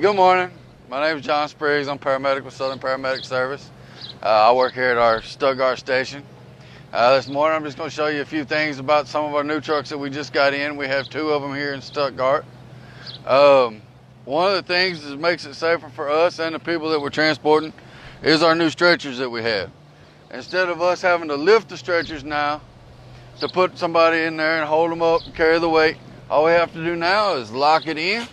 Good morning. My name is John Spriggs. I'm paramedic with Southern Paramedic Service. I work here at our Stuttgart station. This morning I'm just going to show you a few things about some of our new trucks that we just got in. We have 2 of them here in Stuttgart. One of the things that makes it safer for us and the people that we're transporting is our new stretchers that we have. Instead of us having to lift the stretchers now to put somebody in there and hold them up and carry the weight, all we have to do now is lock it in.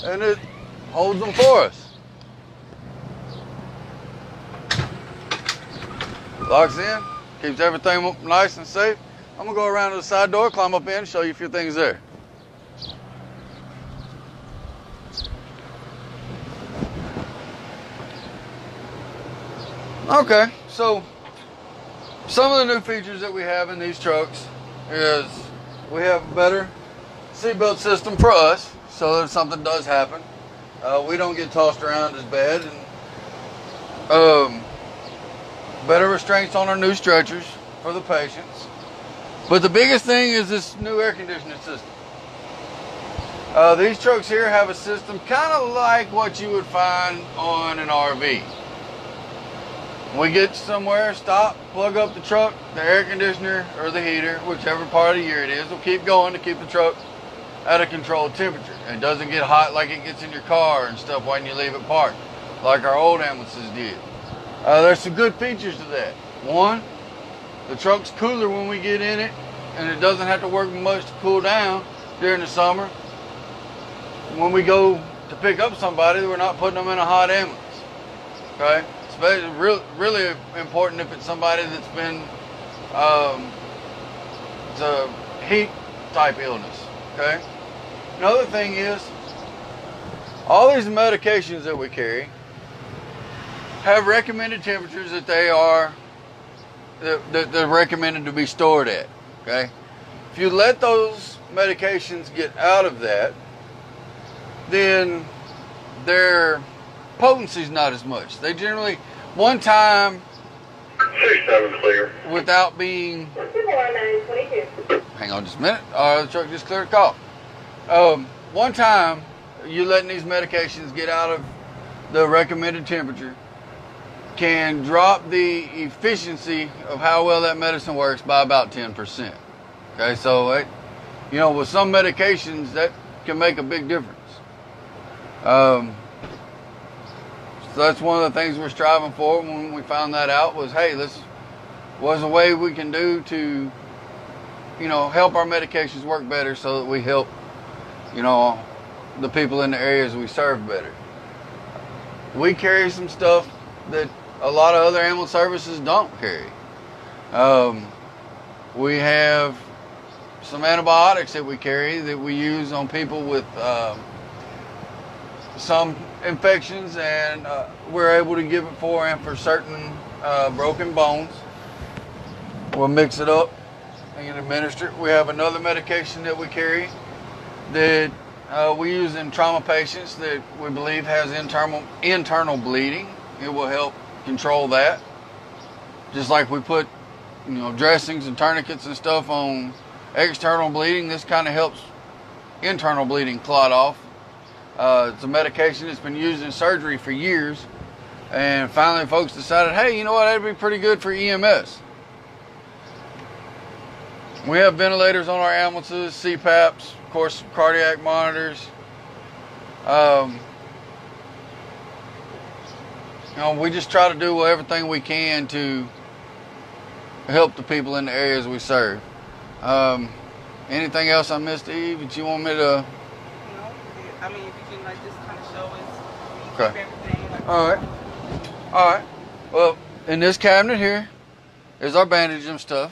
And it holds them for us. Locks in, keeps everything nice and safe. I'm gonna go around to the side door, climb up in, and show you a few things there. Okay, so some of the new features that we have in these trucks is we have a better seatbelt system for us, so that if something does happen, we don't get tossed around as bad. And better restraints on our new stretchers for the patients. But the biggest thing is this new air conditioning system. These trucks here have a system kind of like what you would find on an RV. We get somewhere, stop, plug up the truck, the air conditioner or the heater, whichever part of the year it is, will keep going to keep the truck at a controlled temperature. It doesn't get hot like it gets in your car and stuff when you leave it parked, like our old ambulances did. There's some good features to that. One, the truck's cooler when we get in it, and it doesn't have to work much to cool down during the summer. When we go to pick up somebody, we're not putting them in a hot ambulance. Okay? It's really important if it's somebody that's been, it's a heat type illness. Okay? Another thing is, all these medications that we carry have recommended temperatures that they're recommended to be stored at. Okay? If you let those medications get out of that, then their potency is not as much. They generally, one time, 67 clear. without being, hang on just a minute, the truck just cleared a call. One time, you letting these medications get out of the recommended temperature can drop the efficiency of how well that medicine works by about 10%. Okay, so with some medications that can make a big difference. So that's one of the things we're striving for when we found that out was, hey, this was a way we can do to, help our medications work better so that we help, the people in the areas we serve better. We carry some stuff that a lot of other ambulance services don't carry. We have some antibiotics that we carry that we use on people with some infections, and we're able to give it for certain broken bones. We'll mix it up and administer it. We have another medication that we carry that we use in trauma patients that we believe has internal bleeding. It will help control that. Just like we put dressings and tourniquets and stuff on external bleeding, this kind of helps internal bleeding clot off. It's a medication that's been used in surgery for years, and finally folks decided, hey, you know what, that'd be pretty good for EMS. We have ventilators on our ambulances, CPAPs, of course, cardiac monitors. We just try to do everything we can to help the people in the areas we serve. Anything else I missed, Eve, that you want me to? No, I mean, if you can just kind of show us, Okay. everything. All right. Well, in this cabinet here is our bandage and stuff.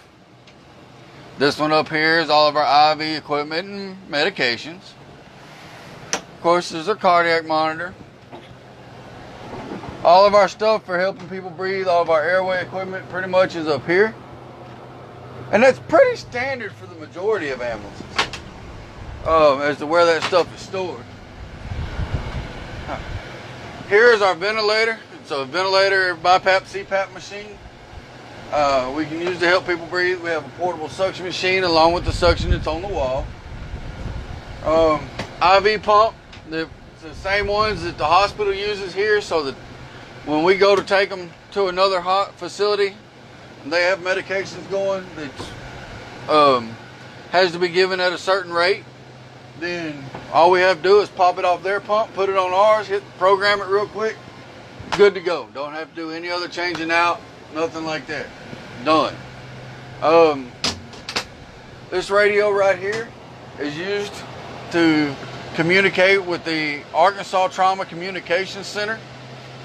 This one up here is all of our IV equipment and medications. Of course, there's our cardiac monitor. All of our stuff for helping people breathe, all of our airway equipment pretty much is up here. And that's pretty standard for the majority of ambulances as to where that stuff is stored. Here is our ventilator. It's a ventilator BiPAP, CPAP machine. We can use to help people breathe. We have a portable suction machine along with the suction that's on the wall. IV pump, the same ones that the hospital uses here, so that when we go to take them to another facility, they have medications going that has to be given at a certain rate, then all we have to do is pop it off their pump, put it on ours, program it real quick, good to go. Don't have to do any other changing out, nothing like that. Done. This radio right here is used to communicate with the Arkansas Trauma Communications Center.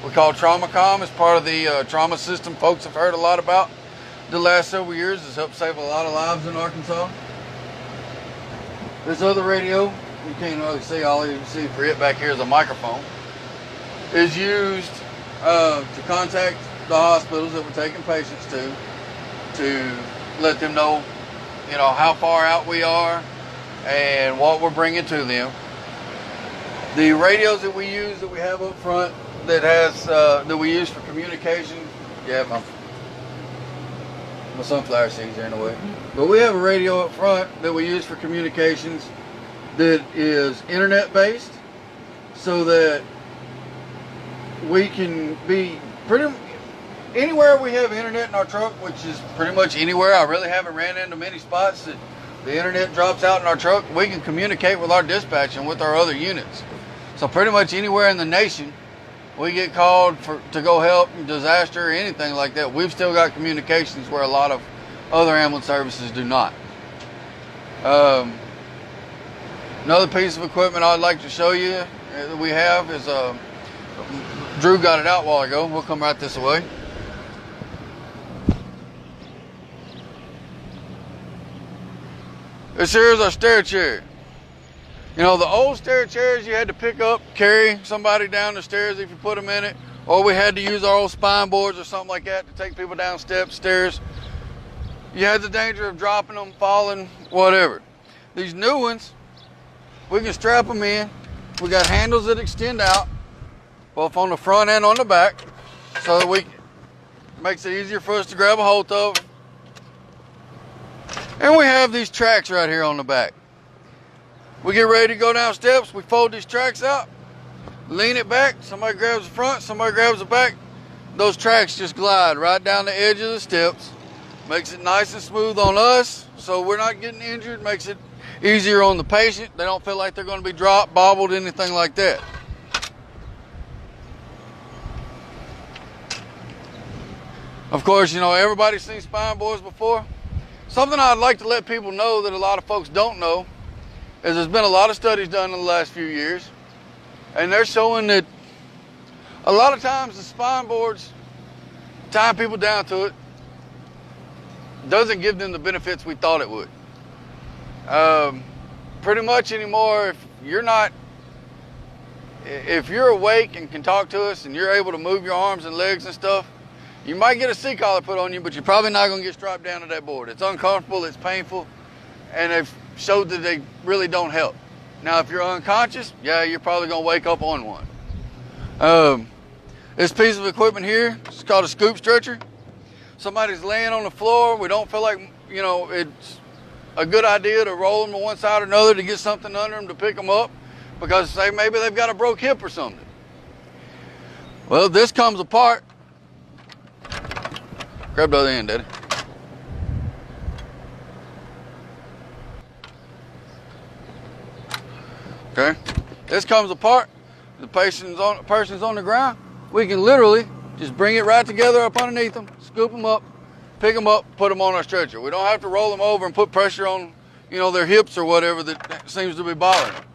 We call TraumaCom. It's part of the trauma system folks have heard a lot about the last several years. It's helped save a lot of lives in Arkansas. This other radio, you can't really see, all you can see for it back here is a microphone, is used to contact the hospitals that we're taking patients to let them know, how far out we are and what we're bringing to them. The radios that we use, that we have up front, that we use for communication. Yeah, my sunflower seeds are in the way. But we have a radio up front that we use for communications that is internet based, so that we can be anywhere we have internet in our truck, which is pretty much anywhere. I really haven't ran into many spots that the internet drops out in our truck. We can communicate with our dispatch and with our other units. So pretty much anywhere in the nation we get called to go help in disaster or anything like that, we've still got communications where a lot of other ambulance services do not. Another piece of equipment I'd like to show you that we have is, Drew got it out a while ago. We'll come right this way. This here is our stair chair. The old stair chairs you had to pick up, carry somebody down the stairs if you put them in it, or we had to use our old spine boards or something like that to take people down steps, stairs. You had the danger of dropping them, falling, whatever. These new ones, we can strap them in. We got handles that extend out, both on the front and on the back, so that makes it easier for us to grab a hold of. And we have these tracks right here on the back. We get ready to go down steps, we fold these tracks out, lean it back, somebody grabs the front, somebody grabs the back. Those tracks just glide right down the edge of the steps. Makes it nice and smooth on us, so we're not getting injured. Makes it easier on the patient. They don't feel like they're going to be dropped, bobbled, anything like that. Of course, everybody's seen spine boards before. Something I'd like to let people know that a lot of folks don't know is there's been a lot of studies done in the last few years, and they're showing that a lot of times the spine boards, tying people down to it, doesn't give them the benefits we thought it would. Pretty much anymore, if you're awake and can talk to us and you're able to move your arms and legs and stuff, you might get a C-collar put on you, but you're probably not going to get strapped down to that board. It's uncomfortable, it's painful, and they've showed that they really don't help. Now, if you're unconscious, yeah, you're probably going to wake up on one. This piece of equipment here, it's called a scoop stretcher. Somebody's laying on the floor, we don't feel like, it's a good idea to roll them to one side or another to get something under them to pick them up, because say maybe they've got a broke hip or something. Well, this comes apart. Grab the other end, Daddy. Okay, this comes apart. The person's on the ground. We can literally just bring it right together up underneath them, scoop them up, pick them up, put them on our stretcher. We don't have to roll them over and put pressure on, their hips or whatever that seems to be bothering them.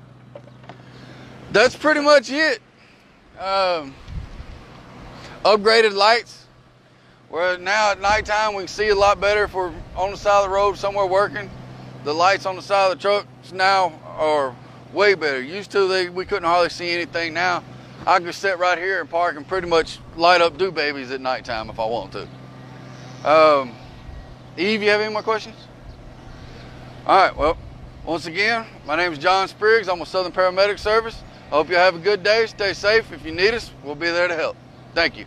That's pretty much it. Upgraded lights, where now at nighttime we can see a lot better if we're on the side of the road somewhere working. The lights on the side of the trucks now are way better. Used to, we couldn't hardly see anything. Now I can sit right here and park and pretty much light up do babies at nighttime if I want to. Eve, you have any more questions? All right, well, once again, my name is John Spriggs. I'm with Southern Paramedic Service. I hope you have a good day. Stay safe. If you need us, we'll be there to help. Thank you.